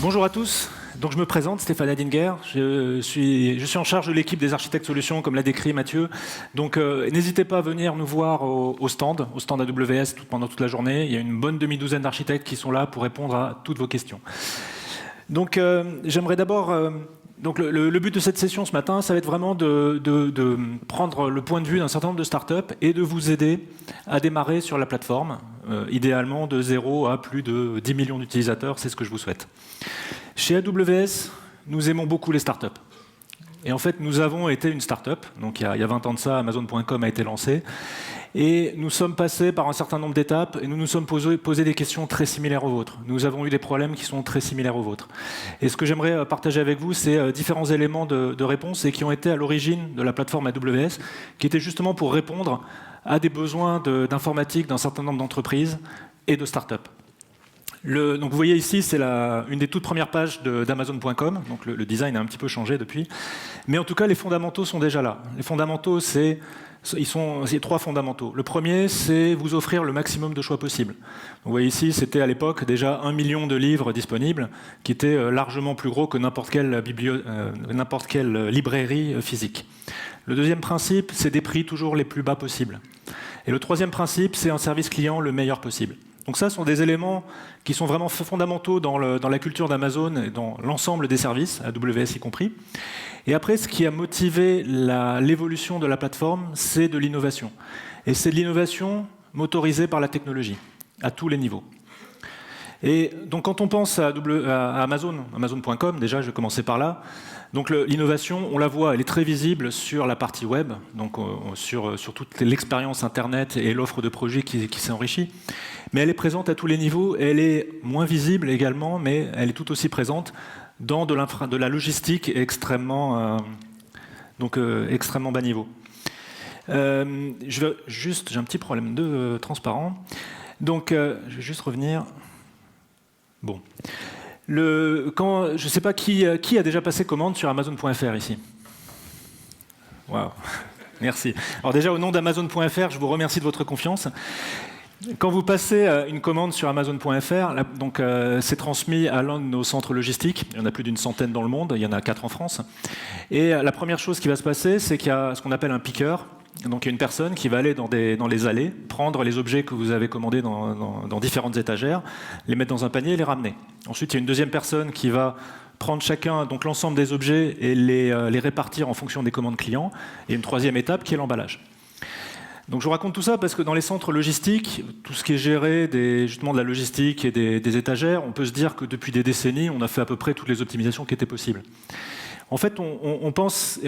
Bonjour à tous. Donc je me présente, Stéphane Adinger. Je suis en charge de l'équipe des architectes solutions, comme l'a décrit Mathieu. Donc n'hésitez pas à venir nous voir au stand AWS pendant toute la journée. Il y a une bonne demi-douzaine d'architectes qui sont là pour répondre à toutes vos questions. Donc j'aimerais d'abord... Donc le but de cette session ce matin, ça va être vraiment de prendre le point de vue d'un certain nombre de startups et de vous aider à démarrer sur la plateforme, idéalement de 0 à plus de 10 millions d'utilisateurs, c'est ce que je vous souhaite. Chez AWS, nous aimons beaucoup les startups. Et en fait, nous avons été une startup. Donc il y a 20 ans de ça, Amazon.com a été lancé. Et nous sommes passés par un certain nombre d'étapes et nous nous sommes posé des questions très similaires aux vôtres. Nous avons eu des problèmes qui sont très similaires aux vôtres. Et ce que j'aimerais partager avec vous, c'est différents éléments de réponse et qui ont été à l'origine de la plateforme AWS, qui étaient justement pour répondre à des besoins d'informatique d'un certain nombre d'entreprises et de startups. Donc vous voyez ici, c'est une des toutes premières pages d'Amazon.com. Donc le design a un petit peu changé depuis. Mais en tout cas, les fondamentaux sont déjà là. Les fondamentaux, c'est 3 fondamentaux. Le premier, c'est vous offrir le maximum de choix possible. Vous voyez ici, c'était à l'époque déjà 1 million de livres disponibles, qui étaient largement plus gros que n'importe quelle librairie physique. Le deuxième principe, c'est des prix toujours les plus bas possibles. Et le troisième principe, c'est un service client le meilleur possible. Donc ça, ce sont des éléments qui sont vraiment fondamentaux dans la culture d'Amazon et dans l'ensemble des services, AWS y compris. Et après, ce qui a motivé l'évolution de la plateforme, c'est de l'innovation. Et c'est de l'innovation motorisée par la technologie, à tous les niveaux. Et donc quand on pense à Amazon.com, déjà, je vais commencer par là. Donc l'innovation, on la voit, elle est très visible sur la partie web, donc sur toute l'expérience Internet et l'offre de projets qui s'est enrichie. Mais elle est présente à tous les niveaux, et elle est moins visible également, mais elle est tout aussi présente dans de la logistique extrêmement bas niveau. J'ai un petit problème de transparent. Donc je vais juste revenir. Bon. Je ne sais pas qui a déjà passé commande sur Amazon.fr ici. Waouh, merci. Alors déjà, au nom d'Amazon.fr, je vous remercie de votre confiance. Quand vous passez une commande sur Amazon.fr, c'est transmis à l'un de nos centres logistiques. Il y en a plus d'une centaine dans le monde, il y en a 4 en France. Et la première chose qui va se passer, c'est qu'il y a ce qu'on appelle un picker. Donc il y a une personne qui va aller dans les allées, prendre les objets que vous avez commandés dans différentes étagères, les mettre dans un panier et les ramener. Ensuite, il y a une deuxième personne qui va prendre donc l'ensemble des objets et les répartir en fonction des commandes clients. Et une troisième étape qui est l'emballage. Donc je vous raconte tout ça parce que dans les centres logistiques, tout ce qui est géré justement de la logistique et des étagères, on peut se dire que depuis des décennies, on a fait à peu près toutes les optimisations qui étaient possibles. En fait, on pense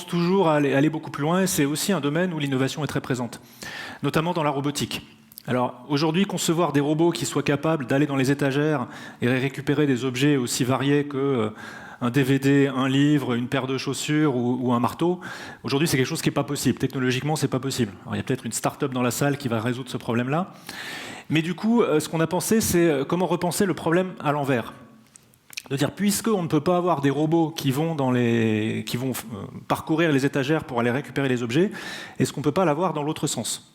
toujours à aller beaucoup plus loin, et c'est aussi un domaine où l'innovation est très présente, notamment dans la robotique. Alors aujourd'hui, concevoir des robots qui soient capables d'aller dans les étagères et récupérer des objets aussi variés que un DVD, un livre, une paire de chaussures ou un marteau, aujourd'hui c'est quelque chose qui n'est pas possible. Technologiquement, c'est pas possible. Alors, il y a peut-être une start-up dans la salle qui va résoudre ce problème-là. Mais du coup, ce qu'on a pensé, c'est comment repenser le problème à l'envers. De dire, puisqu'on ne peut pas avoir des robots qui vont parcourir les étagères pour aller récupérer les objets, est-ce qu'on ne peut pas l'avoir dans l'autre sens?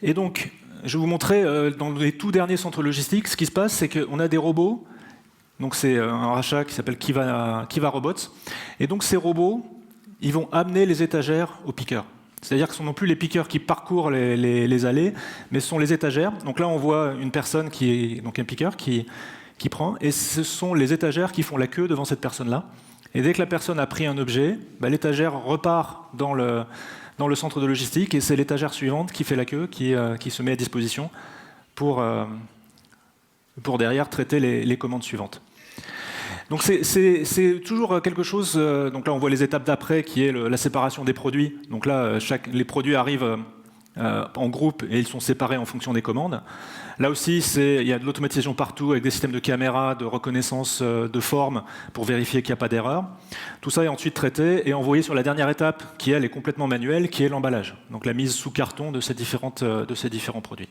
Et donc, je vais vous montrer, dans les tout derniers centres logistiques, ce qui se passe, c'est qu'on a des robots, donc c'est un rachat qui s'appelle Kiva Robots, et donc ces robots, ils vont amener les étagères aux pickers. C'est-à-dire que ce ne sont non plus les pickers qui parcourent les allées, mais ce sont les étagères. Donc là, on voit une personne donc un picker qui prend, et ce sont les étagères qui font la queue devant cette personne-là. Et dès que la personne a pris un objet, l'étagère repart dans le centre de logistique, et c'est l'étagère suivante qui fait la queue, qui se met à disposition pour derrière traiter les commandes suivantes. Donc c'est toujours quelque chose. Donc là, on voit les étapes d'après, qui est la séparation des produits. Donc là, les produits arrivent en groupe et ils sont séparés en fonction des commandes. Là aussi, il y a de l'automatisation partout avec des systèmes de caméras, de reconnaissance de forme pour vérifier qu'il n'y a pas d'erreur. Tout ça est ensuite traité et envoyé sur la dernière étape qui, elle, est complètement manuelle, qui est l'emballage. Donc la mise sous carton de ces différents produits.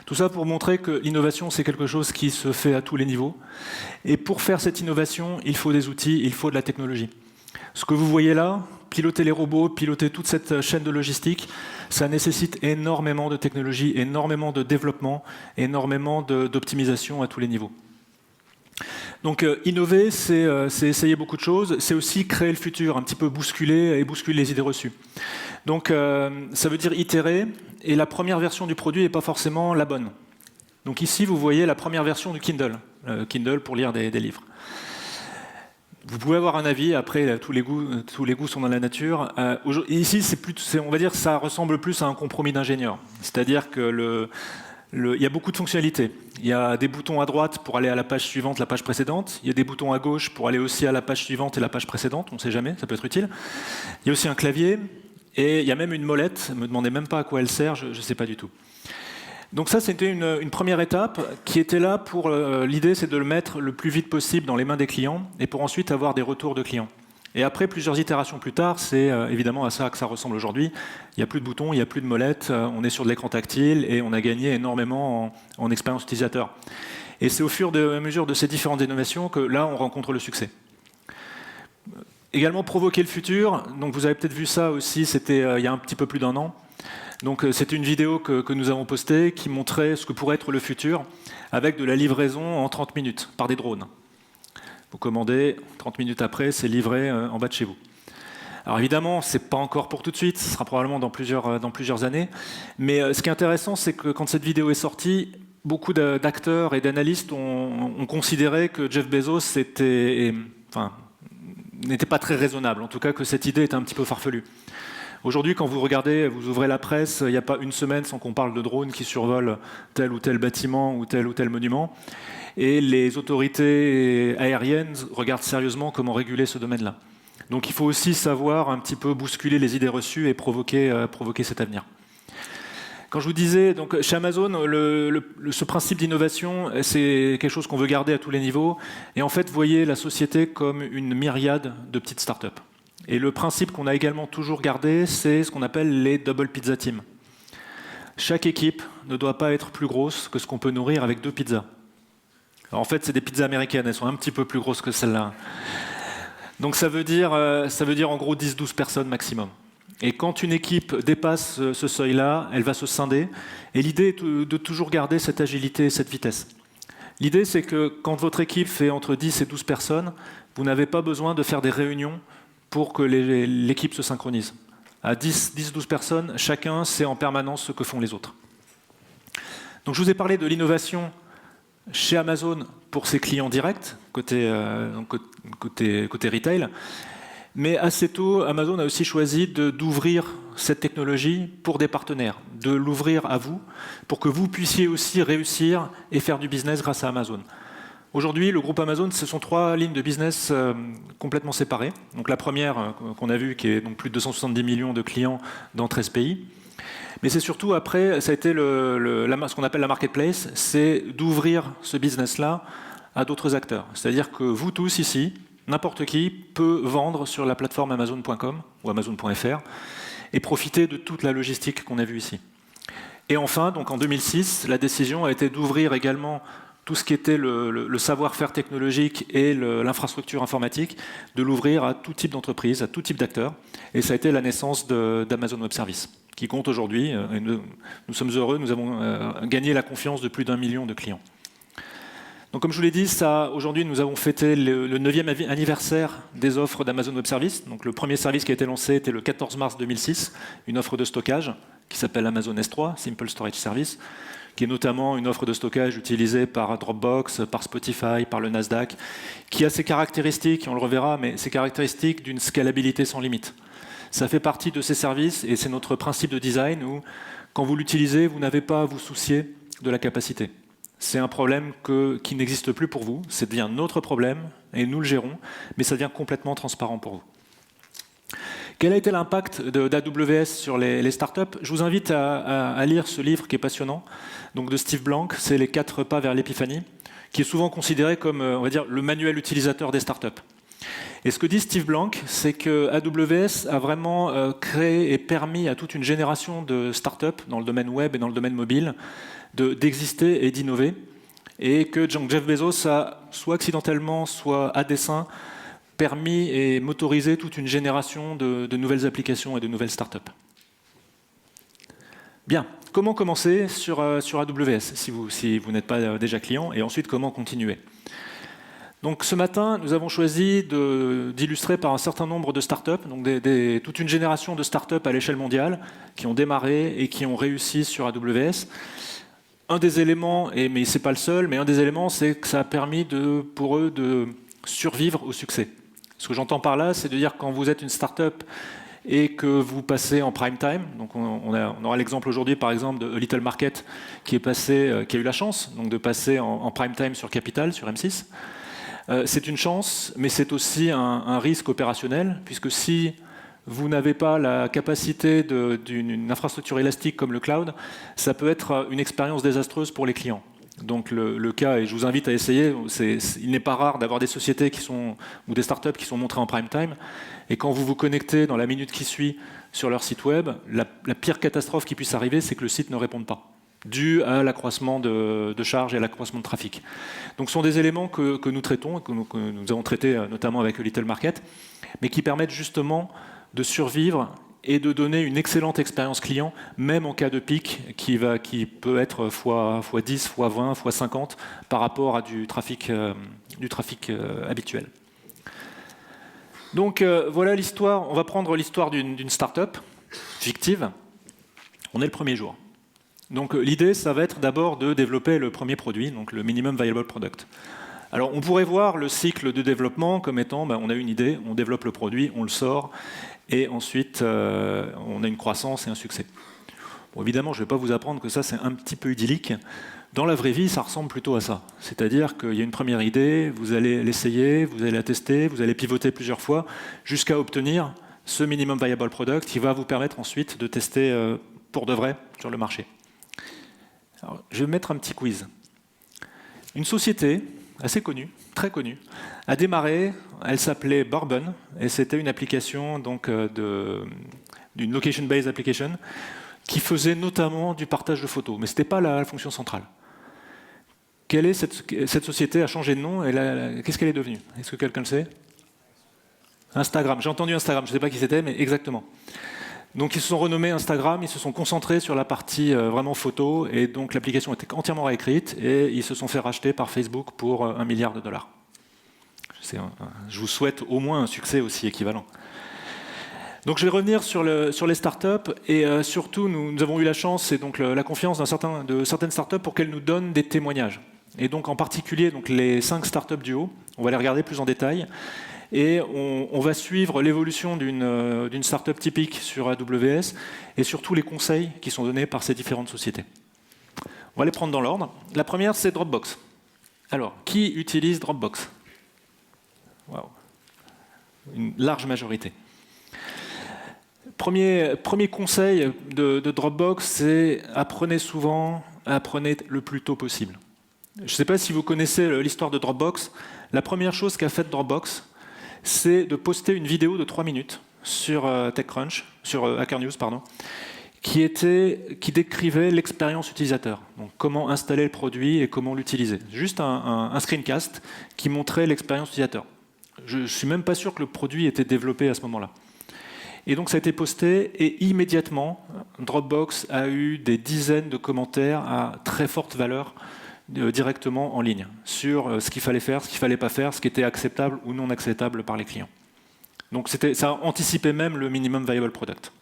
Tout ça pour montrer que l'innovation, c'est quelque chose qui se fait à tous les niveaux. Et pour faire cette innovation, il faut des outils, il faut de la technologie. Ce que vous voyez là, piloter les robots, piloter toute cette chaîne de logistique, ça nécessite énormément de technologie, énormément de développement, énormément d'optimisation à tous les niveaux. Donc innover, c'est essayer beaucoup de choses, c'est aussi créer le futur, un petit peu bousculer les idées reçues. Donc ça veut dire itérer, et la première version du produit n'est pas forcément la bonne. Donc ici, vous voyez la première version du Kindle, Kindle pour lire des livres. Vous pouvez avoir un avis, après tous les goûts sont dans la nature. Ici, on va dire que ça ressemble plus à un compromis d'ingénieur. C'est-à-dire que il y a beaucoup de fonctionnalités. Il y a des boutons à droite pour aller à la page suivante, la page précédente. Il y a des boutons à gauche pour aller aussi à la page suivante et la page précédente. On ne sait jamais, ça peut être utile. Il y a aussi un clavier et il y a même une molette. Ne me demandez même pas à quoi elle sert, je ne sais pas du tout. Donc ça, c'était une première étape qui était là pour... l'idée, c'est de le mettre le plus vite possible dans les mains des clients et pour ensuite avoir des retours de clients. Et après, plusieurs itérations plus tard, c'est évidemment à ça que ça ressemble aujourd'hui. Il n'y a plus de boutons, il n'y a plus de molette, on est sur de l'écran tactile et on a gagné énormément en expérience utilisateur. Et c'est au fur et à mesure de ces différentes innovations que là, on rencontre le succès. Également provoquer le futur. Donc vous avez peut-être vu ça aussi, c'était il y a un petit peu plus d'1 an. Donc c'était une vidéo que nous avons postée qui montrait ce que pourrait être le futur avec de la livraison en 30 minutes par des drones. Vous commandez, 30 minutes après, c'est livré en bas de chez vous. Alors évidemment, ce n'est pas encore pour tout de suite, ce sera probablement dans plusieurs années. Mais ce qui est intéressant, c'est que quand cette vidéo est sortie, beaucoup d'acteurs et d'analystes ont considéré que Jeff Bezos n'était pas très raisonnable, en tout cas que cette idée était un petit peu farfelue. Aujourd'hui, quand vous regardez, vous ouvrez la presse, il n'y a pas une semaine sans qu'on parle de drones qui survolent tel ou tel bâtiment ou tel monument. Et les autorités aériennes regardent sérieusement comment réguler ce domaine-là. Donc il faut aussi savoir un petit peu bousculer les idées reçues et provoquer cet avenir. Quand je vous disais, donc, chez Amazon, ce principe d'innovation, c'est quelque chose qu'on veut garder à tous les niveaux. Et en fait, voyez la société comme une myriade de petites startups. Et le principe qu'on a également toujours gardé, c'est ce qu'on appelle les double pizza teams. Chaque équipe ne doit pas être plus grosse que ce qu'on peut nourrir avec 2 pizzas. Alors, en fait, c'est des pizzas américaines, elles sont un petit peu plus grosses que celles-là. Donc ça veut dire en gros 10-12 personnes maximum. Et quand une équipe dépasse ce seuil-là, elle va se scinder. Et l'idée est de toujours garder cette agilité et cette vitesse. L'idée, c'est que quand votre équipe fait entre 10 et 12 personnes, vous n'avez pas besoin de faire des réunions pour que l'équipe se synchronise. À 10-12 personnes, chacun sait en permanence ce que font les autres. Donc je vous ai parlé de l'innovation chez Amazon pour ses clients directs, côté retail. Mais assez tôt, Amazon a aussi choisi d'ouvrir cette technologie pour des partenaires, de l'ouvrir à vous, pour que vous puissiez aussi réussir et faire du business grâce à Amazon. Aujourd'hui, le groupe Amazon, ce sont 3 lignes de business complètement séparées. Donc la première qu'on a vue, qui est donc plus de 270 millions de clients dans 13 pays. Mais c'est surtout après, ça a été ce qu'on appelle la marketplace, c'est d'ouvrir ce business-là à d'autres acteurs. C'est-à-dire que vous tous ici, n'importe qui peut vendre sur la plateforme Amazon.com ou Amazon.fr et profiter de toute la logistique qu'on a vue ici. Et enfin, donc en 2006, la décision a été d'ouvrir également tout ce qui était le savoir-faire technologique et l'infrastructure informatique, de l'ouvrir à tout type d'entreprise, à tout type d'acteurs. Et ça a été la naissance d'Amazon Web Services, qui compte aujourd'hui, et nous sommes heureux, nous avons gagné la confiance de plus d'1 million de clients. Donc comme je vous l'ai dit, aujourd'hui nous avons fêté le 9e anniversaire des offres d'Amazon Web Services. Donc le premier service qui a été lancé était le 14 mars 2006, une offre de stockage qui s'appelle Amazon S3, Simple Storage Service, qui est notamment une offre de stockage utilisée par Dropbox, par Spotify, par le Nasdaq, qui a ses caractéristiques, on le reverra, mais ses caractéristiques d'une scalabilité sans limite. Ça fait partie de ces services et c'est notre principe de design où, quand vous l'utilisez, vous n'avez pas à vous soucier de la capacité. C'est un problème qui n'existe plus pour vous, ça devient notre problème et nous le gérons, mais ça devient complètement transparent pour vous. Quel a été l'impact d'AWS sur les startups? Je vous invite à lire ce livre qui est passionnant, donc de Steve Blank, c'est les 4 pas vers l'épiphanie, qui est souvent considéré comme, on va dire, le manuel utilisateur des startups. Et ce que dit Steve Blank, c'est que AWS a vraiment créé et permis à toute une génération de startups dans le domaine web et dans le domaine mobile d'exister et d'innover, et que Jeff Bezos a, soit accidentellement, soit à dessein, permis et motorisé toute une génération de nouvelles applications et de nouvelles startups. Bien, comment commencer sur AWS si vous n'êtes pas déjà client, et ensuite comment continuer? Donc ce matin, nous avons choisi d'illustrer par un certain nombre de startups, donc toute une génération de startups à l'échelle mondiale qui ont démarré et qui ont réussi sur AWS. Un des éléments, mais ce n'est pas le seul, mais un des éléments, c'est que ça a permis pour eux de survivre au succès. Ce que j'entends par là, c'est de dire que quand vous êtes une startup et que vous passez en prime time, donc on aura l'exemple aujourd'hui par exemple de Little Market qui a eu la chance donc, de passer en prime time sur Capital, sur M6. C'est une chance, mais c'est aussi un risque opérationnel, puisque si vous n'avez pas la capacité d'une infrastructure élastique comme le cloud, ça peut être une expérience désastreuse pour les clients. Donc le cas, et je vous invite à essayer, il n'est pas rare d'avoir des sociétés ou des startups qui sont montrées en prime time, et quand vous vous connectez dans la minute qui suit sur leur site web, la pire catastrophe qui puisse arriver, c'est que le site ne réponde pas, dû à l'accroissement de charges et à l'accroissement de trafic. Donc ce sont des éléments que nous traitons, que nous avons traités notamment avec Little Market, mais qui permettent justement de survivre et de donner une excellente expérience client, même en cas de pic qui peut être x10, x20, x50 par rapport à du trafic habituel. Donc voilà l'histoire. On va prendre l'histoire d'une start-up fictive. On est le premier jour. Donc l'idée, ça va être d'abord de développer le premier produit, donc le minimum viable product. Alors on pourrait voir le cycle de développement comme étant, on a une idée, on développe le produit, on le sort, et ensuite on a une croissance et un succès. Bon, évidemment, je ne vais pas vous apprendre que ça c'est un petit peu idyllique. Dans la vraie vie, ça ressemble plutôt à ça. C'est-à-dire qu'il y a une première idée, vous allez l'essayer, vous allez la tester, vous allez pivoter plusieurs fois, jusqu'à obtenir ce minimum viable product qui va vous permettre ensuite de tester pour de vrai sur le marché. Alors, je vais mettre un petit quiz. Une société assez connue, très connue, a démarré, elle s'appelait Bourbon, et c'était une application d'une location-based application qui faisait notamment du partage de photos, mais ce n'était pas la fonction centrale. Quelle est cette société a changé de nom, et qu'est-ce qu'elle est devenue? Est-ce que quelqu'un le sait? Instagram, j'ai entendu Instagram, je ne sais pas qui c'était, mais exactement. Donc ils se sont renommés Instagram, ils se sont concentrés sur la partie vraiment photo, et donc l'application était entièrement réécrite, et ils se sont fait racheter par Facebook pour $1 milliard. Je vous souhaite au moins un succès aussi équivalent. Donc je vais revenir sur les startups, et surtout nous avons eu la chance et donc la confiance de certaines startups pour qu'elles nous donnent des témoignages. Et donc en particulier donc, les 5 startups du haut, on va les regarder plus en détail. Et on va suivre l'évolution d'une startup typique sur AWS et surtout les conseils qui sont donnés par ces différentes sociétés. On va les prendre dans l'ordre. La première, c'est Dropbox. Alors, qui utilise Dropbox? Waouh. Une large majorité. Premier conseil de Dropbox, c'est apprenez souvent, apprenez le plus tôt possible. Je ne sais pas si vous connaissez l'histoire de Dropbox. La première chose qu'a faite Dropbox, c'est de poster une vidéo de 3 minutes sur TechCrunch, sur Hacker News, qui décrivait l'expérience utilisateur. Donc comment installer le produit et comment l'utiliser. Juste un screencast qui montrait l'expérience utilisateur. Je ne suis même pas sûr que le produit était développé à ce moment-là. Et donc ça a été posté et immédiatement, Dropbox a eu des dizaines de commentaires à très forte valeur directement en ligne sur ce qu'il fallait faire, ce qu'il ne fallait pas faire, ce qui était acceptable ou non acceptable par les clients. Donc ça anticipait même le minimum viable product.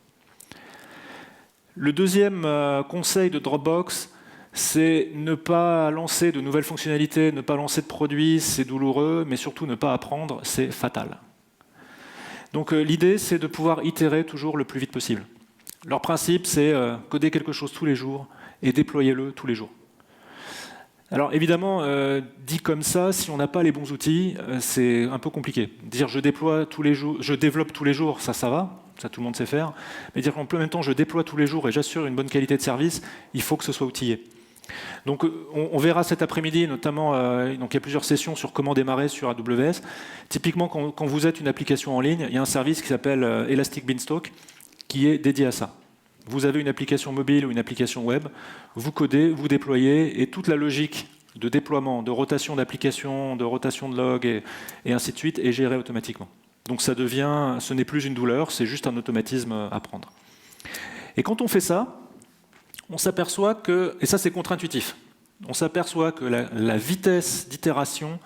Le deuxième conseil de Dropbox, c'est ne pas lancer de nouvelles fonctionnalités, ne pas lancer de produits, c'est douloureux, mais surtout ne pas apprendre, c'est fatal. Donc l'idée, c'est de pouvoir itérer toujours le plus vite possible. Leur principe, c'est coder quelque chose tous les jours et déployer-le tous les jours. Alors évidemment, dit comme ça, si on n'a pas les bons outils, c'est un peu compliqué. Dire je développe tous les jours, ça va, ça tout le monde sait faire. Mais dire qu'en même temps je déploie tous les jours et j'assure une bonne qualité de service, il faut que ce soit outillé. Donc on verra cet après-midi, notamment, donc il y a plusieurs sessions sur comment démarrer sur AWS. Typiquement, quand vous êtes une application en ligne, il y a un service qui s'appelle Elastic Beanstalk qui est dédié à ça. Vous avez une application mobile ou une application web, vous codez, vous déployez, et toute la logique de déploiement, de rotation d'applications, de rotation de logs, et ainsi de suite, est gérée automatiquement. Donc ce n'est plus une douleur, c'est juste un automatisme à prendre. Et quand on fait ça, on s'aperçoit que, et ça c'est contre-intuitif, on s'aperçoit que la vitesse d'itération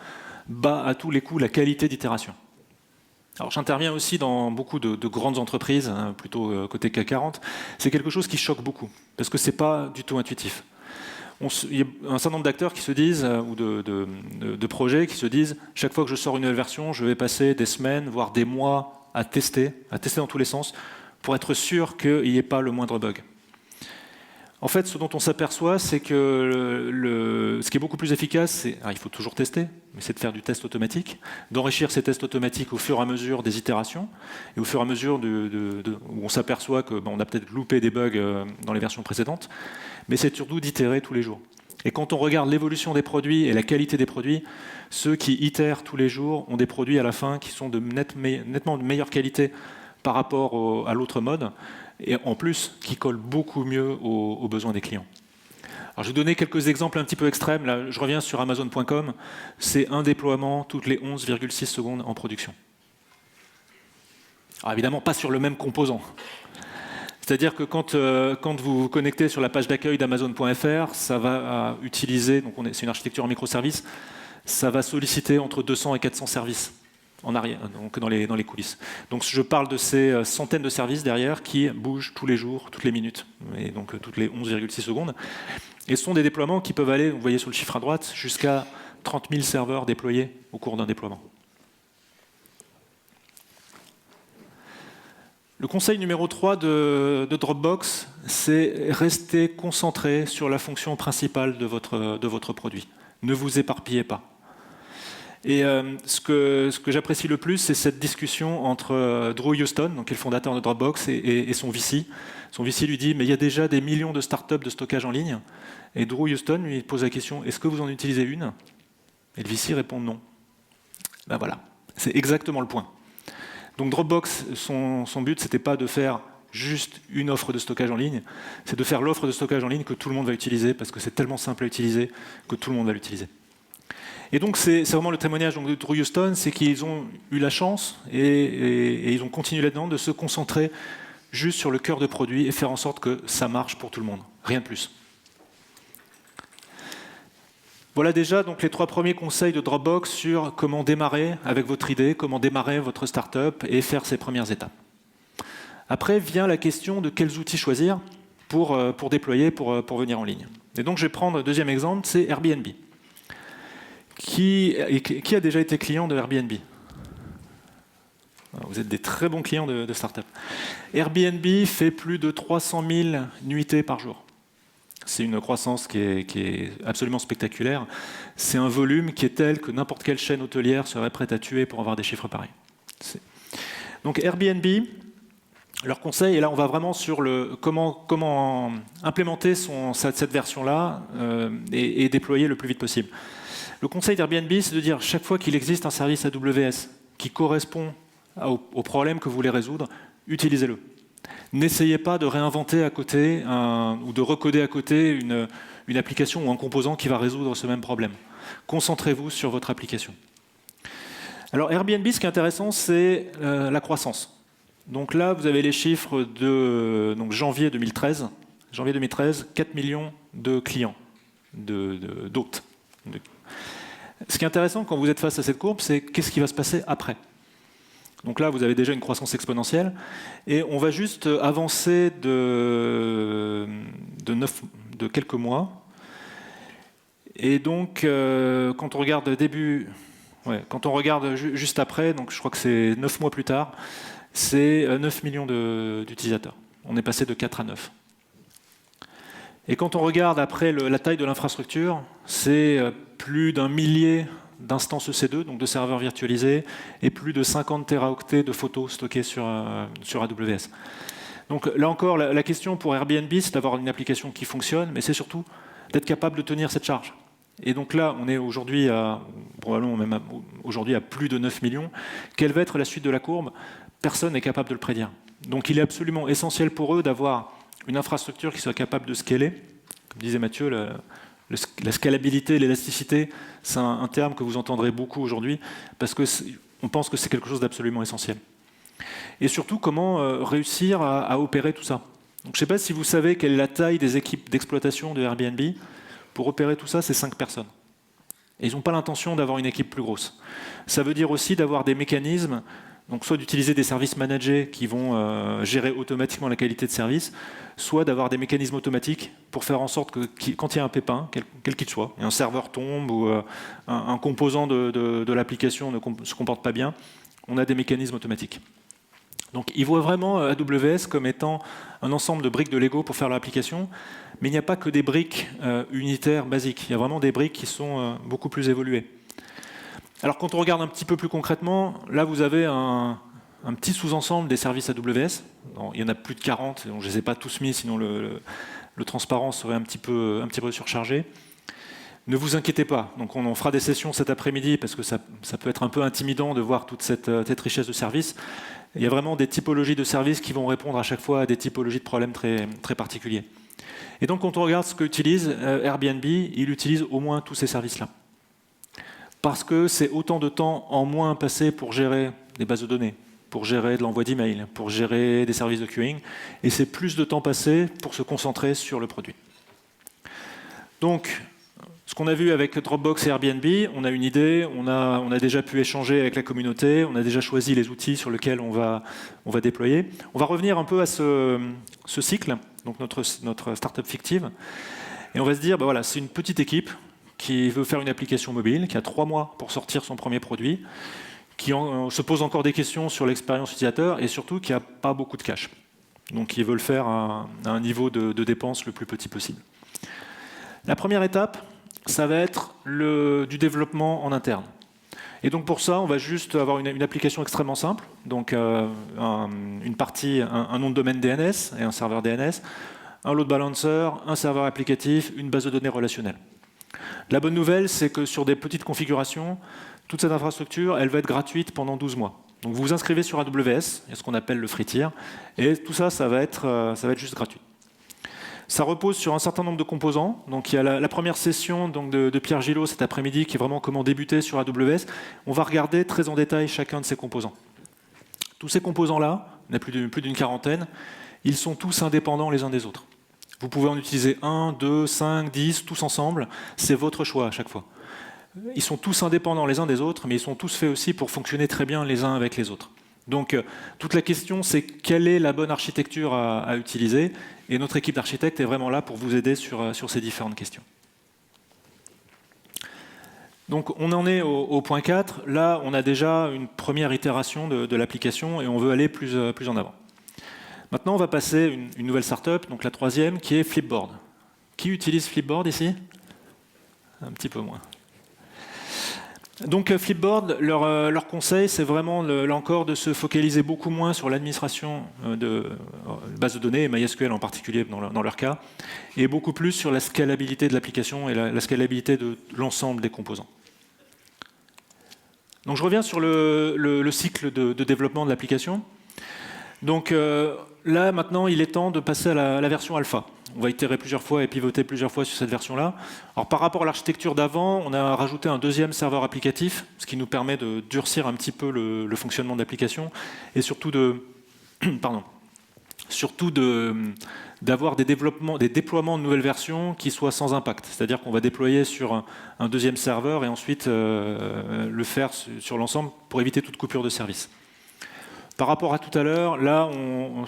bat à tous les coups la qualité d'itération. Alors j'interviens aussi dans beaucoup de grandes entreprises, hein, plutôt côté CAC 40. C'est quelque chose qui choque beaucoup, parce que ce n'est pas du tout intuitif. Il y a un certain nombre d'acteurs qui se disent, ou de projets qui se disent, chaque fois que je sors une nouvelle version, je vais passer des semaines, voire des mois à tester dans tous les sens, pour être sûr qu'il n'y ait pas le moindre bug. En fait, ce dont on s'aperçoit, c'est que ce qui est beaucoup plus efficace, il faut toujours tester, mais c'est de faire du test automatique, d'enrichir ces tests automatiques au fur et à mesure des itérations, et au fur et à mesure où on s'aperçoit qu'on a peut-être loupé des bugs dans les versions précédentes, mais c'est surtout d'itérer tous les jours. Et quand on regarde l'évolution des produits et la qualité des produits, ceux qui itèrent tous les jours ont des produits à la fin qui sont de nettement de meilleure qualité par rapport à l'autre mode, et en plus qui collent beaucoup mieux aux besoins des clients. Alors, je vais vous donner quelques exemples un petit peu extrêmes. Là, je reviens sur Amazon.com. C'est un déploiement toutes les 11,6 secondes en production. Alors, évidemment, pas sur le même composant. C'est-à-dire que quand vous vous connectez sur la page d'accueil d'Amazon.fr, ça va utiliser, donc c'est une architecture en microservices, ça va solliciter entre 200 et 400 services en arrière, donc dans les coulisses. Donc je parle de ces centaines de services derrière qui bougent tous les jours, toutes les minutes, et donc toutes les 11,6 secondes. Et ce sont des déploiements qui peuvent aller, vous voyez sur le chiffre à droite, jusqu'à 30 000 serveurs déployés au cours d'un déploiement. Le conseil numéro 3 de Dropbox, c'est rester concentré sur la fonction principale de votre produit. Ne vous éparpillez pas. Et ce que j'apprécie le plus, c'est cette discussion entre Drew Houston, donc qui est le fondateur de Dropbox, et son VC. Son VC lui dit « mais il y a déjà des millions de startups de stockage en ligne ». Et Drew Houston lui pose la question « est-ce que vous en utilisez une ?» Et le VC répond « non ». Ben voilà, c'est exactement le point. Donc Dropbox, son but, c'était pas de faire juste une offre de stockage en ligne, c'est de faire l'offre de stockage en ligne que tout le monde va utiliser, parce que c'est tellement simple à utiliser que tout le monde va l'utiliser. Et donc c'est vraiment le témoignage de Drew Houston, c'est qu'ils ont eu la chance, et ils ont continué là-dedans, de se concentrer juste sur le cœur de produit et faire en sorte que ça marche pour tout le monde, rien de plus. Voilà déjà donc les 3 premiers conseils de Dropbox sur comment démarrer avec votre idée, comment démarrer votre startup et faire ses premières étapes. Après vient la question de quels outils choisir pour déployer, pour venir en ligne. Et donc je vais prendre le deuxième exemple, c'est Airbnb. Qui a déjà été client de Airbnb? Vous êtes des très bons clients de start-up. Airbnb fait plus de 300 000 nuitées par jour. C'est une croissance qui est absolument spectaculaire. C'est un volume qui est tel que n'importe quelle chaîne hôtelière serait prête à tuer pour avoir des chiffres pareils. Donc Airbnb, leur conseil, et là on va vraiment sur comment implémenter cette version-là et déployer le plus vite possible. Le conseil d'Airbnb, c'est de dire chaque fois qu'il existe un service AWS qui correspond au problème que vous voulez résoudre, utilisez-le. N'essayez pas de réinventer à côté ou de recoder à côté une application ou un composant qui va résoudre ce même problème. Concentrez-vous sur votre application. Alors Airbnb, ce qui est intéressant, c'est la croissance. Donc là, vous avez les chiffres de janvier 2013. Janvier 2013, 4 millions de clients, d'hôtes. Ce qui est intéressant quand vous êtes face à cette courbe, c'est qu'est-ce qui va se passer après. Donc là, vous avez déjà une croissance exponentielle, et on va juste avancer de quelques mois. Et donc, quand on regarde juste après, donc je crois que c'est 9 mois plus tard, c'est 9 millions d'utilisateurs. On est passé de 4 à 9. Et quand on regarde après la taille de l'infrastructure, c'est plus d'1 millier d'instances EC2, donc de serveurs virtualisés, et plus de 50 téraoctets de photos stockées sur AWS. Donc là encore, la question pour Airbnb, c'est d'avoir une application qui fonctionne, mais c'est surtout d'être capable de tenir cette charge. Et donc là, on est aujourd'hui probablement même aujourd'hui à plus de 9 millions. Quelle va être la suite de la courbe? Personne n'est capable de le prédire. Donc il est absolument essentiel pour eux d'avoir une infrastructure qui soit capable de scaler. Comme disait Mathieu, la scalabilité, l'élasticité, c'est un terme que vous entendrez beaucoup aujourd'hui, parce qu'on pense que c'est quelque chose d'absolument essentiel. Et surtout, comment réussir à opérer tout ça. Donc, je ne sais pas si vous savez quelle est la taille des équipes d'exploitation de Airbnb. Pour opérer tout ça, c'est 5 personnes. Et ils n'ont pas l'intention d'avoir une équipe plus grosse. Ça veut dire aussi d'avoir des mécanismes, donc soit d'utiliser des services managés qui vont gérer automatiquement la qualité de service, soit d'avoir des mécanismes automatiques pour faire en sorte que quand il y a un pépin, quel qu'il soit, et un serveur tombe ou un composant de l'application ne se comporte pas bien, on a des mécanismes automatiques. Donc ils voient vraiment AWS comme étant un ensemble de briques de Lego pour faire leur application, mais il n'y a pas que des briques unitaires basiques, il y a vraiment des briques qui sont beaucoup plus évoluées. Alors quand on regarde un petit peu plus concrètement, là vous avez un petit sous-ensemble des services AWS. Non, il y en a plus de 40, donc je ne les ai pas tous mis, sinon le transparent serait un petit peu surchargé. Ne vous inquiétez pas, donc on en fera des sessions cet après-midi parce que ça peut être un peu intimidant de voir toute cette richesse de services. Il y a vraiment des typologies de services qui vont répondre à chaque fois à des typologies de problèmes très, très particuliers. Et donc quand on regarde ce qu'utilise Airbnb, il utilise au moins tous ces services-là. Parce que c'est autant de temps en moins passé pour gérer des bases de données, pour gérer de l'envoi d'email, pour gérer des services de queuing, et c'est plus de temps passé pour se concentrer sur le produit. Donc, ce qu'on a vu avec Dropbox et Airbnb, on a une idée, on a déjà pu échanger avec la communauté, on a déjà choisi les outils sur lesquels on va déployer. On va revenir un peu à ce cycle, donc notre startup fictive, et on va se dire, voilà, c'est une petite équipe qui veut faire une application mobile, qui a 3 mois pour sortir son premier produit, qui se pose encore des questions sur l'expérience utilisateur et surtout qui n'a pas beaucoup de cash. Donc ils veulent faire à un niveau de dépense le plus petit possible. La première étape, ça va être du développement en interne. Et donc pour ça, on va juste avoir une application extrêmement simple, donc une partie, un nom de domaine DNS et un serveur DNS, un load balancer, un serveur applicatif, une base de données relationnelle. La bonne nouvelle, c'est que sur des petites configurations, toute cette infrastructure, elle va être gratuite pendant 12 mois. Donc vous vous inscrivez sur AWS, il y a ce qu'on appelle le free tier, et tout ça, ça va être juste gratuit. Ça repose sur un certain nombre de composants. Donc il y a la première session donc, de Pierre Gillot cet après-midi, qui est vraiment comment débuter sur AWS. On va regarder très en détail chacun de ces composants. Tous ces composants-là, il y en a plus d'une quarantaine, ils sont tous indépendants les uns des autres. Vous pouvez en utiliser 1, 2, 5, 10, tous ensemble. C'est votre choix à chaque fois. Ils sont tous indépendants les uns des autres, mais ils sont tous faits aussi pour fonctionner très bien les uns avec les autres. Donc, toute la question, c'est quelle est la bonne architecture à utiliser. Et notre équipe d'architectes est vraiment là pour vous aider sur ces différentes questions. Donc, on en est au point 4. Là, on a déjà une première itération de l'application et on veut aller plus en avant. Maintenant, on va passer une nouvelle startup, donc la troisième, qui est Flipboard. Qui utilise Flipboard ici? Un petit peu moins. Donc Flipboard, leur conseil, c'est vraiment, là encore, de se focaliser beaucoup moins sur l'administration de bases de données, et MySQL en particulier dans leur cas, et beaucoup plus sur la scalabilité de l'application et la scalabilité de l'ensemble des composants. Donc je reviens sur le cycle de développement de l'application. Donc là, maintenant, il est temps de passer à la version alpha. On va itérer plusieurs fois et pivoter plusieurs fois sur cette version-là. Alors, par rapport à l'architecture d'avant, on a rajouté un deuxième serveur applicatif, ce qui nous permet de durcir un petit peu le fonctionnement de l'application et surtout d'avoir des déploiements de nouvelles versions qui soient sans impact. C'est-à-dire qu'on va déployer sur un deuxième serveur et ensuite le faire sur l'ensemble pour éviter toute coupure de service. Par rapport à tout à l'heure, là,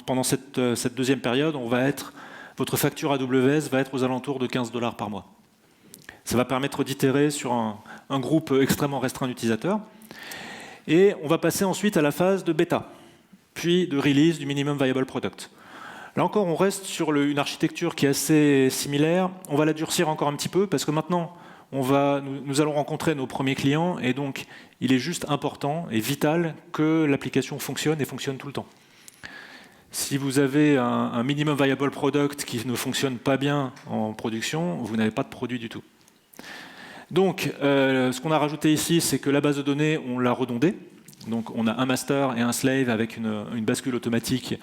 pendant cette deuxième période, votre facture AWS va être aux alentours de 15 $ par mois. Ça va permettre d'itérer sur un groupe extrêmement restreint d'utilisateurs. Et on va passer ensuite à la phase de bêta, puis de release du minimum viable product. Là encore, on reste sur une architecture qui est assez similaire. On va la durcir encore un petit peu, parce que maintenant, nous allons rencontrer nos premiers clients, et donc il est juste important et vital que l'application fonctionne et fonctionne tout le temps. Si vous avez un minimum viable product qui ne fonctionne pas bien en production, vous n'avez pas de produit du tout. Donc, ce qu'on a rajouté ici, c'est que la base de données, on l'a redondée. Donc, on a un master et un slave avec une bascule automatique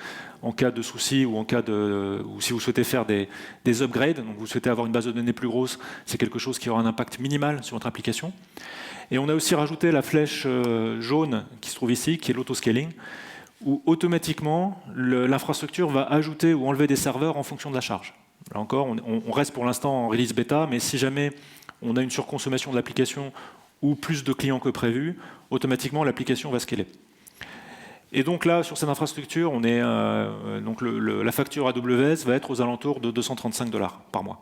en cas de souci ou ou si vous souhaitez faire des upgrades. Donc, vous souhaitez avoir une base de données plus grosse, c'est quelque chose qui aura un impact minimal sur votre application. Et on a aussi rajouté la flèche jaune qui se trouve ici, qui est l'autoscaling, où automatiquement, l'infrastructure va ajouter ou enlever des serveurs en fonction de la charge. Là encore, on reste pour l'instant en release bêta, mais si jamais on a une surconsommation de l'application ou plus de clients que prévu, automatiquement l'application va scaler. Et donc là, sur cette infrastructure, on est, donc la facture AWS va être aux alentours de 235 $ par mois.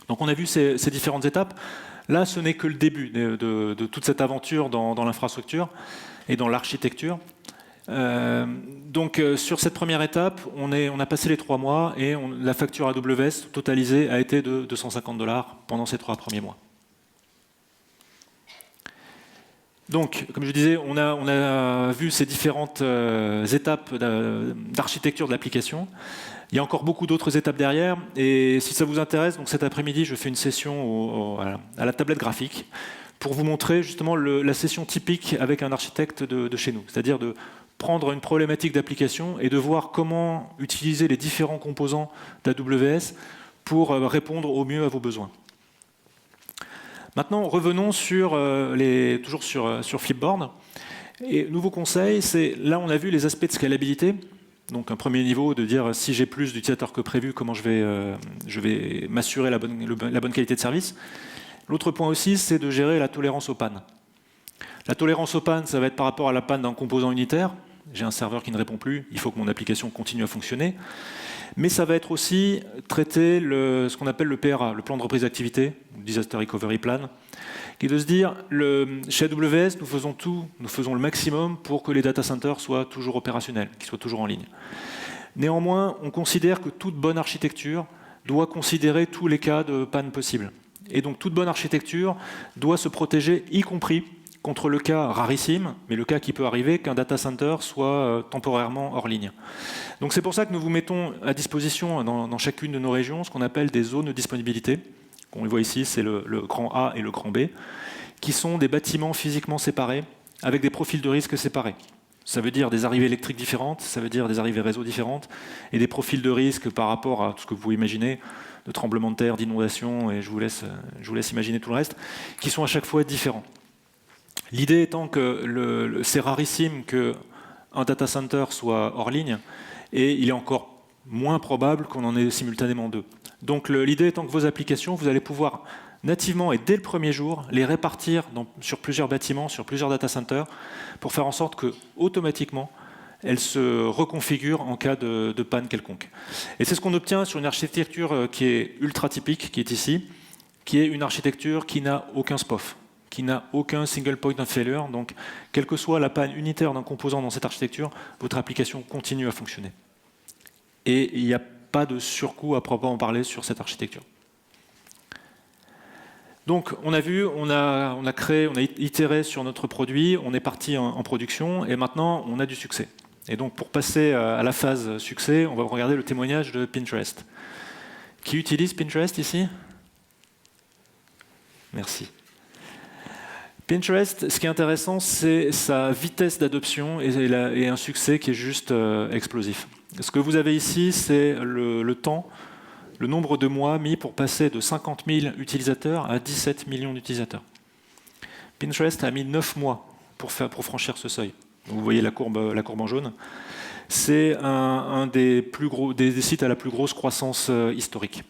Donc on a vu ces différentes étapes. Là, ce n'est que le début de toute cette aventure dans l'infrastructure et dans l'architecture. Donc sur cette première étape, on a passé les 3 mois et la facture AWS totalisée a été de 250 $ pendant ces 3 premiers mois. Donc, comme je disais, on a vu ces différentes étapes d'architecture de l'application. Il y a encore beaucoup d'autres étapes derrière. Et si ça vous intéresse, donc cet après-midi, je fais une session à la tablette graphique pour vous montrer justement la session typique avec un architecte de chez nous. C'est-à-dire de prendre une problématique d'application et de voir comment utiliser les différents composants d'AWS pour répondre au mieux à vos besoins. Maintenant, revenons toujours sur Flipboard. Et nouveau conseil, c'est là on a vu les aspects de scalabilité. Donc un premier niveau de dire si j'ai plus d'utilisateurs que prévu, comment je vais m'assurer la bonne qualité de service. L'autre point aussi, c'est de gérer la tolérance aux pannes. La tolérance aux pannes, ça va être par rapport à la panne d'un composant unitaire. J'ai un serveur qui ne répond plus, il faut que mon application continue à fonctionner. Mais ça va être aussi traiter ce qu'on appelle le PRA, le plan de reprise d'activité, Disaster Recovery Plan, qui est de se dire, chez AWS, nous faisons le maximum pour que les data centers soient toujours opérationnels, qu'ils soient toujours en ligne. Néanmoins, on considère que toute bonne architecture doit considérer tous les cas de panne possibles. Et donc toute bonne architecture doit se protéger, y compris contre le cas rarissime, mais le cas qui peut arriver, qu'un data center soit temporairement hors ligne. Donc c'est pour ça que nous vous mettons à disposition dans chacune de nos régions ce qu'on appelle des zones de disponibilité. On le voit ici, c'est le grand A et le grand B, qui sont des bâtiments physiquement séparés, avec des profils de risque séparés. Ça veut dire des arrivées électriques différentes, ça veut dire des arrivées réseau différentes, et des profils de risque par rapport à tout ce que vous pouvez imaginer, de tremblements de terre, d'inondations, et je vous laisse imaginer tout le reste, qui sont à chaque fois différents. L'idée étant que c'est rarissime qu'un data center soit hors ligne, et il est encore moins probable qu'on en ait simultanément deux. Donc l'idée étant que vos applications, vous allez pouvoir nativement et dès le premier jour les répartir sur plusieurs bâtiments, sur plusieurs data centers, pour faire en sorte que automatiquement elles se reconfigurent en cas de panne quelconque. Et c'est ce qu'on obtient sur une architecture qui est ultra typique, qui est ici, qui est une architecture qui n'a aucun SPOF, qui n'a aucun single point of failure. Donc, quelle que soit la panne unitaire d'un composant dans cette architecture, votre application continue à fonctionner. Et il n'y a pas de surcoût à proprement parler sur cette architecture. Donc, on a vu, on a itéré sur notre produit, on est parti en production, et maintenant, on a du succès. Et donc, pour passer à la phase succès, on va regarder le témoignage de Pinterest. Qui utilise Pinterest ici? Merci. Pinterest, ce qui est intéressant, c'est sa vitesse d'adoption et un succès qui est juste explosif. Ce que vous avez ici, c'est le temps, le nombre de mois mis pour passer de 50 000 utilisateurs à 17 millions d'utilisateurs. Pinterest a mis 9 mois pour franchir ce seuil. Vous voyez la courbe en jaune. C'est un des sites à la plus grosse croissance historique.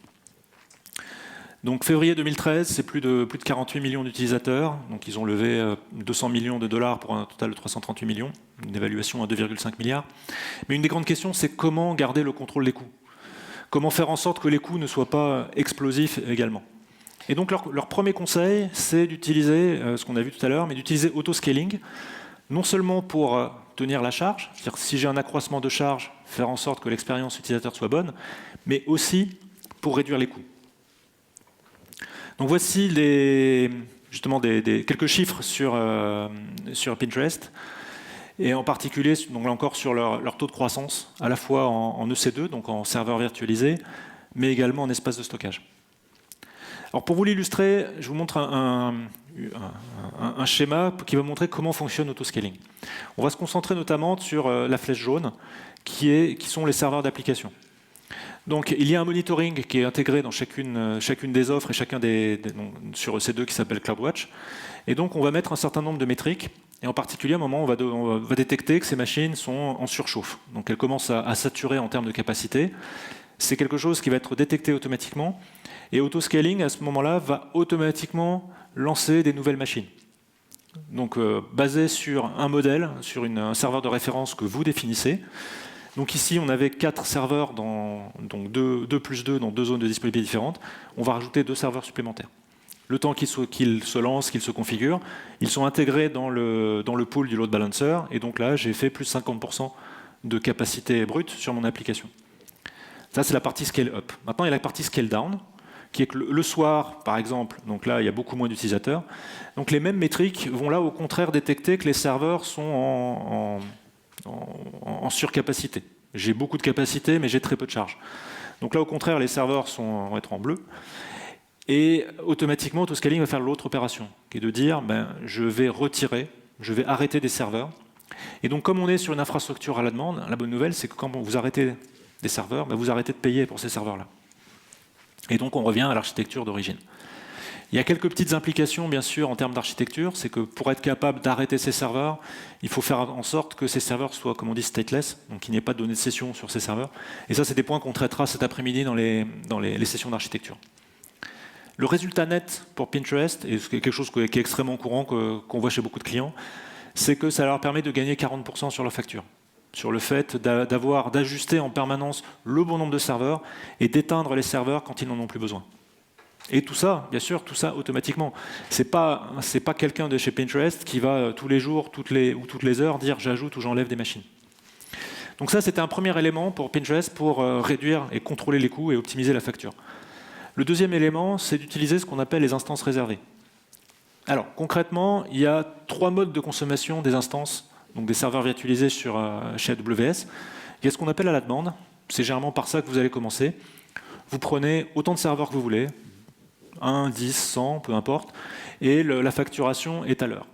Donc février 2013, c'est plus de 48 millions d'utilisateurs. Donc ils ont levé 200 millions de dollars pour un total de 338 millions, une évaluation à 2,5 milliards. Mais une des grandes questions, c'est comment garder le contrôle des coûts. Comment faire en sorte que les coûts ne soient pas explosifs également. Et donc leur premier conseil, c'est d'utiliser, ce qu'on a vu tout à l'heure, mais d'utiliser auto-scaling, non seulement pour tenir la charge, c'est-à-dire si j'ai un accroissement de charge, faire en sorte que l'expérience utilisateur soit bonne, mais aussi pour réduire les coûts. Donc voici justement quelques chiffres sur Pinterest, et en particulier donc là encore sur leur taux de croissance, à la fois en EC2, donc en serveur virtualisé, mais également en espace de stockage. Alors pour vous l'illustrer, je vous montre un schéma qui va montrer comment fonctionne l'autoscaling. On va se concentrer notamment sur la flèche jaune, qui sont les serveurs d'application. Donc il y a un monitoring qui est intégré dans chacune des offres et sur EC2 qui s'appelle CloudWatch. Et donc on va mettre un certain nombre de métriques. Et en particulier, à un moment, on va détecter que ces machines sont en surchauffe. Donc elles commencent à saturer en termes de capacité. C'est quelque chose qui va être détecté automatiquement. Et autoscaling, à ce moment-là, va automatiquement lancer des nouvelles machines. Donc, basé sur un modèle, sur un serveur de référence que vous définissez. Donc ici, on avait 4 serveurs, donc 2 plus 2 dans 2 zones de disponibilité différentes. On va rajouter 2 serveurs supplémentaires. Le temps qu'ils se lancent, qu'ils se configurent, ils sont intégrés dans le pool du load balancer. Et donc là, j'ai fait plus 50% de capacité brute sur mon application. Ça, c'est la partie scale up. Maintenant, il y a la partie scale down, qui est que le soir, par exemple, donc là, il y a beaucoup moins d'utilisateurs. Donc les mêmes métriques vont là, au contraire, détecter que les serveurs sont en surcapacité. J'ai beaucoup de capacité, mais j'ai très peu de charge. Donc là, au contraire, les serveurs vont être en bleu. Et automatiquement, autoscaling va faire l'autre opération, qui est de dire, je vais arrêter des serveurs. Et donc, comme on est sur une infrastructure à la demande, la bonne nouvelle, c'est que quand vous arrêtez des serveurs, vous arrêtez de payer pour ces serveurs-là. Et donc, on revient à l'architecture d'origine. Il y a quelques petites implications, bien sûr, en termes d'architecture. C'est que pour être capable d'arrêter ces serveurs, il faut faire en sorte que ces serveurs soient, comme on dit, stateless, donc qu'il n'y ait pas de données de session sur ces serveurs. Et ça, c'est des points qu'on traitera cet après-midi dans les sessions d'architecture. Le résultat net pour Pinterest, et c'est quelque chose qui est extrêmement courant, qu'on voit chez beaucoup de clients, c'est que ça leur permet de gagner 40% sur leur facture. Sur le fait d'ajuster en permanence le bon nombre de serveurs et d'éteindre les serveurs quand ils n'en ont plus besoin. Et tout ça, bien sûr, tout ça automatiquement. C'est pas quelqu'un de chez Pinterest qui va tous les jours, toutes les heures dire j'ajoute ou j'enlève des machines. Donc ça, c'était un premier élément pour Pinterest pour réduire et contrôler les coûts et optimiser la facture. Le deuxième élément, c'est d'utiliser ce qu'on appelle les instances réservées. Alors, concrètement, il y a 3 modes de consommation des instances, donc des serveurs virtualisés chez AWS. Il y a ce qu'on appelle à la demande. C'est généralement par ça que vous allez commencer. Vous prenez autant de serveurs que vous voulez, 1, 10, 100, peu importe, et la facturation est à l'heure.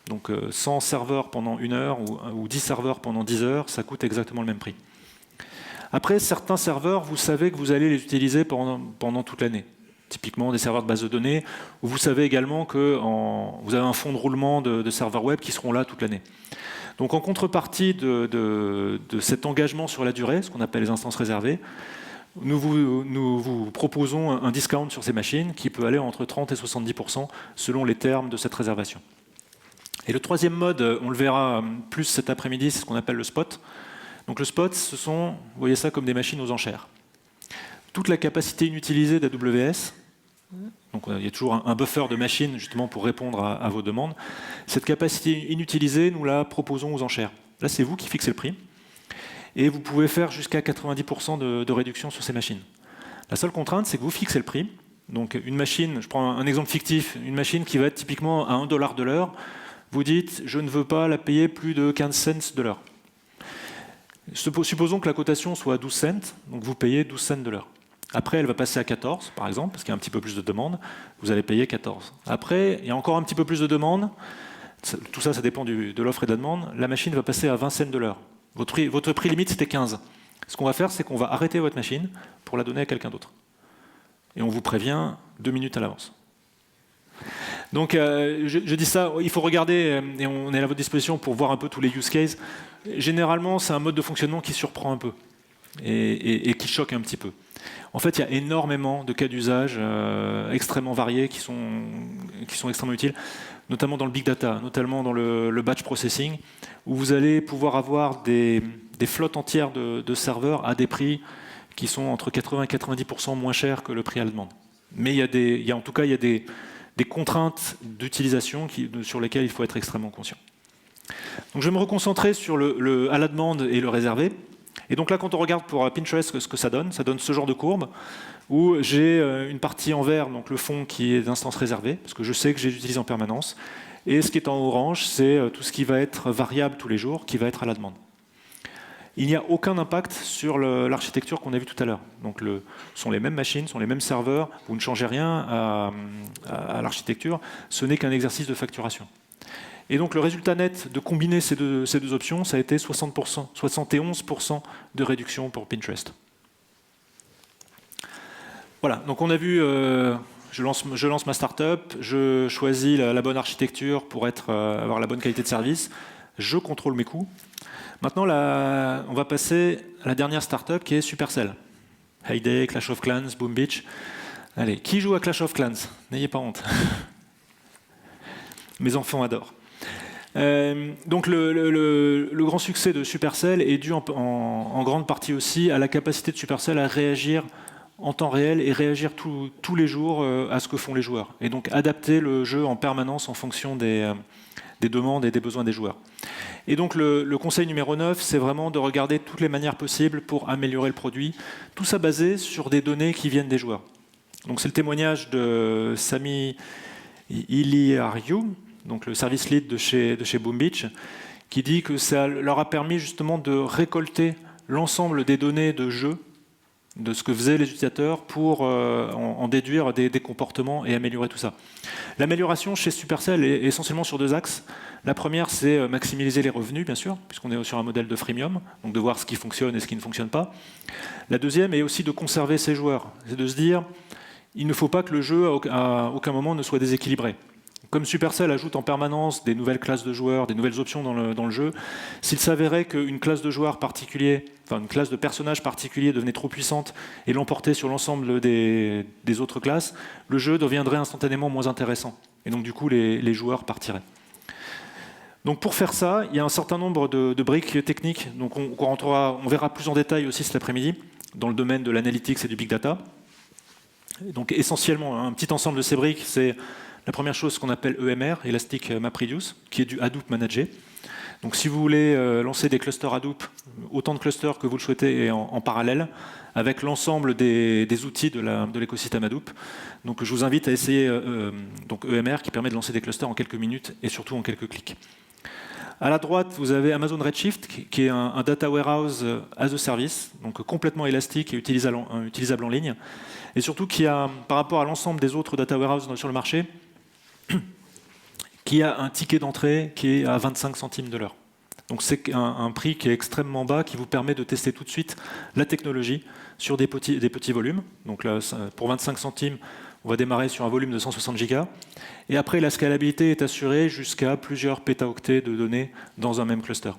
Donc 100 serveurs pendant 1 heure ou 10 serveurs pendant 10 heures, ça coûte exactement le même prix. Après, certains serveurs, vous savez que vous allez les utiliser pendant toute l'année. Typiquement des serveurs de base de données, où vous savez également que vous avez un fonds de roulement de serveurs web qui seront là toute l'année. Donc en contrepartie de cet engagement sur la durée, ce qu'on appelle les instances réservées, nous vous proposons un discount sur ces machines qui peut aller entre 30 et 70% selon les termes de cette réservation. Et le troisième mode, on le verra plus cet après-midi, c'est ce qu'on appelle le spot. Donc le spot, vous voyez ça comme des machines aux enchères. Toute la capacité inutilisée d'AWS, donc il y a toujours un buffer de machines justement pour répondre à vos demandes. Cette capacité inutilisée, nous la proposons aux enchères. Là, c'est vous qui fixez le prix. Et vous pouvez faire jusqu'à 90% de réduction sur ces machines. La seule contrainte, c'est que vous fixez le prix. Donc une machine, je prends un exemple fictif, une machine qui va être typiquement à $1 de l'heure, vous dites, je ne veux pas la payer plus de 15 cents de l'heure. Supposons que la cotation soit à 12 cents, donc vous payez 12 cents de l'heure. Après, elle va passer à 14, par exemple, parce qu'il y a un petit peu plus de demande, vous allez payer 14. Après, il y a encore un petit peu plus de demande, tout ça, ça dépend de l'offre et de la demande, la machine va passer à 20 cents de l'heure. Votre prix limite, c'était 15. Ce qu'on va faire, c'est qu'on va arrêter votre machine pour la donner à quelqu'un d'autre. Et on vous prévient 2 minutes à l'avance. Donc, je dis ça, il faut regarder, et on est à votre disposition pour voir un peu tous les use cases. Généralement, c'est un mode de fonctionnement qui surprend un peu et qui choque un petit peu. En fait, il y a énormément de cas d'usage extrêmement variés qui sont extrêmement utiles, notamment dans le big data, notamment dans le batch processing, où vous allez pouvoir avoir des flottes entières de serveurs à des prix qui sont entre 80 et 90% moins chers que le prix à la demande. Mais il y a des contraintes d'utilisation sur lesquelles il faut être extrêmement conscient. Donc je vais me reconcentrer sur à la demande et le réservé. Et donc là, quand on regarde pour Pinterest ce que ça donne ce genre de courbe où j'ai une partie en vert, donc le fond qui est d'instance réservée, parce que je sais que j'utilise en permanence. Et ce qui est en orange, c'est tout ce qui va être variable tous les jours, qui va être à la demande. Il n'y a aucun impact sur l'architecture qu'on a vue tout à l'heure. Donc ce sont les mêmes machines, ce sont les mêmes serveurs, vous ne changez rien à l'architecture, ce n'est qu'un exercice de facturation. Et donc le résultat net de combiner ces deux options, ça a été 71% de réduction pour Pinterest. Voilà, donc on a vu, je lance ma startup, je choisis la bonne architecture pour avoir la bonne qualité de service, je contrôle mes coûts. Maintenant, on va passer à la dernière startup qui est Supercell. Hay Day, Clash of Clans, Boom Beach. Allez, qui joue à Clash of Clans? N'ayez pas honte. Mes enfants adorent. Donc le grand succès de Supercell est dû en grande partie aussi à la capacité de Supercell à réagir en temps réel et réagir tous les jours à ce que font les joueurs. Et donc adapter le jeu en permanence en fonction des demandes et des besoins des joueurs. Et donc le conseil numéro 9, c'est vraiment de regarder toutes les manières possibles pour améliorer le produit. Tout ça basé sur des données qui viennent des joueurs. Donc c'est le témoignage de Sami Iliariou, donc le service lead de chez Boom Beach, qui dit que ça leur a permis justement de récolter l'ensemble des données de jeu, de ce que faisaient les utilisateurs pour en déduire des comportements et améliorer tout ça. L'amélioration chez Supercell est essentiellement sur 2 axes. La première, c'est maximiser les revenus, bien sûr, puisqu'on est sur un modèle de freemium, donc de voir ce qui fonctionne et ce qui ne fonctionne pas. La deuxième est aussi de conserver ses joueurs. C'est de se dire, il ne faut pas que le jeu, à aucun moment, ne soit déséquilibré. Comme Supercell ajoute en permanence des nouvelles classes de joueurs, des nouvelles options dans le jeu, s'il s'avérait qu'une classe de joueurs particulier, enfin une classe de personnages particulier devenait trop puissante et l'emportait sur l'ensemble des autres classes, le jeu deviendrait instantanément moins intéressant. Et donc du coup, les joueurs partiraient. Donc pour faire ça, il y a un certain nombre de briques techniques. Donc on verra plus en détail aussi cet après-midi dans le domaine de l'analytics et du big data. Et donc essentiellement, un petit ensemble de ces briques, c'est la première chose qu'on appelle EMR, Elastic MapReduce, qui est du Hadoop managé. Donc si vous voulez lancer des clusters Hadoop, autant de clusters que vous le souhaitez et en parallèle, avec l'ensemble des outils de l'écosystème Hadoop. Donc je vous invite à essayer donc EMR qui permet de lancer des clusters en quelques minutes et surtout en quelques clics. À la droite, vous avez Amazon Redshift, qui est un data warehouse as a service, donc complètement élastique et utilisable en ligne, et surtout qui a, par rapport à l'ensemble des autres data warehouses sur le marché, qui a un ticket d'entrée qui est à 25 centimes de l'heure. Donc c'est un prix qui est extrêmement bas, qui vous permet de tester tout de suite la technologie sur des petits volumes. Donc là, pour 25 centimes, on va démarrer sur un volume de 160 gigas. Et après, la scalabilité est assurée jusqu'à plusieurs pétaoctets de données dans un même cluster.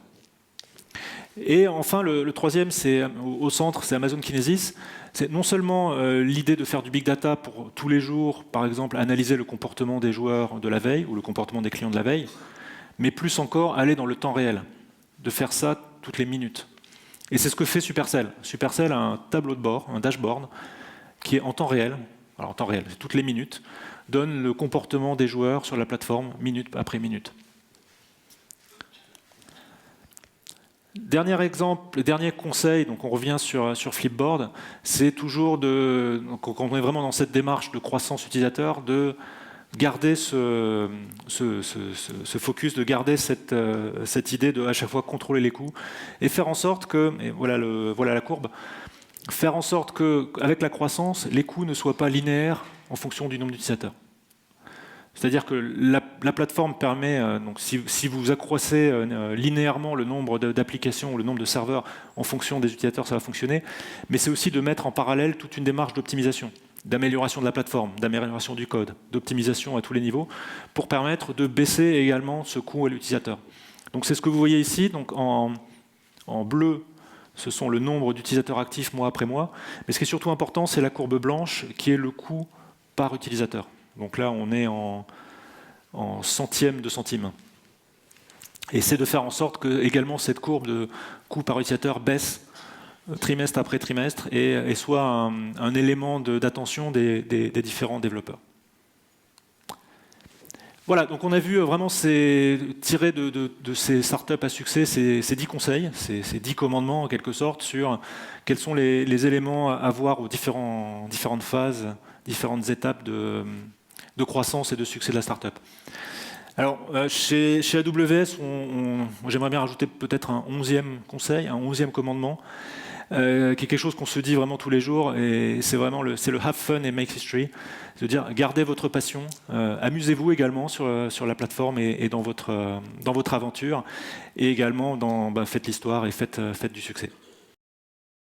Et enfin, le troisième, c'est au centre, c'est Amazon Kinesis. C'est non seulement l'idée de faire du big data pour tous les jours, par exemple, analyser le comportement des joueurs de la veille ou le comportement des clients de la veille, mais plus encore, aller dans le temps réel, de faire ça toutes les minutes. Et c'est ce que fait Supercell. Supercell a un tableau de bord, un dashboard, qui est en temps réel, alors en temps réel, c'est toutes les minutes, donne le comportement des joueurs sur la plateforme minute après minute. Dernier exemple, dernier conseil, donc on revient sur Flipboard, c'est toujours quand on est vraiment dans cette démarche de croissance utilisateur, de garder ce focus, de garder cette idée de à chaque fois contrôler les coûts et faire en sorte que, et voilà la courbe, faire en sorte qu'avec la croissance, les coûts ne soient pas linéaires en fonction du nombre d'utilisateurs. C'est-à-dire que la plateforme permet, donc si vous accroissez linéairement le nombre d'applications ou le nombre de serveurs en fonction des utilisateurs, ça va fonctionner, mais c'est aussi de mettre en parallèle toute une démarche d'optimisation, d'amélioration de la plateforme, d'amélioration du code, d'optimisation à tous les niveaux, pour permettre de baisser également ce coût à l'utilisateur. Donc c'est ce que vous voyez ici, donc en bleu, ce sont le nombre d'utilisateurs actifs mois après mois, mais ce qui est surtout important, c'est la courbe blanche, qui est le coût par utilisateur. Donc là, on est en centièmes de centimes. Et c'est de faire en sorte que également cette courbe de coût par utilisateur baisse trimestre après trimestre et soit un élément d'attention des différents développeurs. Voilà, donc on a vu vraiment tirer de ces startups à succès ces 10 conseils, ces 10 commandements en quelque sorte sur quels sont les éléments à voir aux différentes phases, différentes étapes de croissance et de succès de la startup. Alors, chez AWS, j'aimerais bien rajouter peut-être un 11e conseil, un 11e commandement, qui est quelque chose qu'on se dit vraiment tous les jours, et c'est vraiment le have fun et make history, c'est-à-dire gardez votre passion, amusez-vous également sur la plateforme et dans votre aventure, et également faites l'histoire et faites du succès.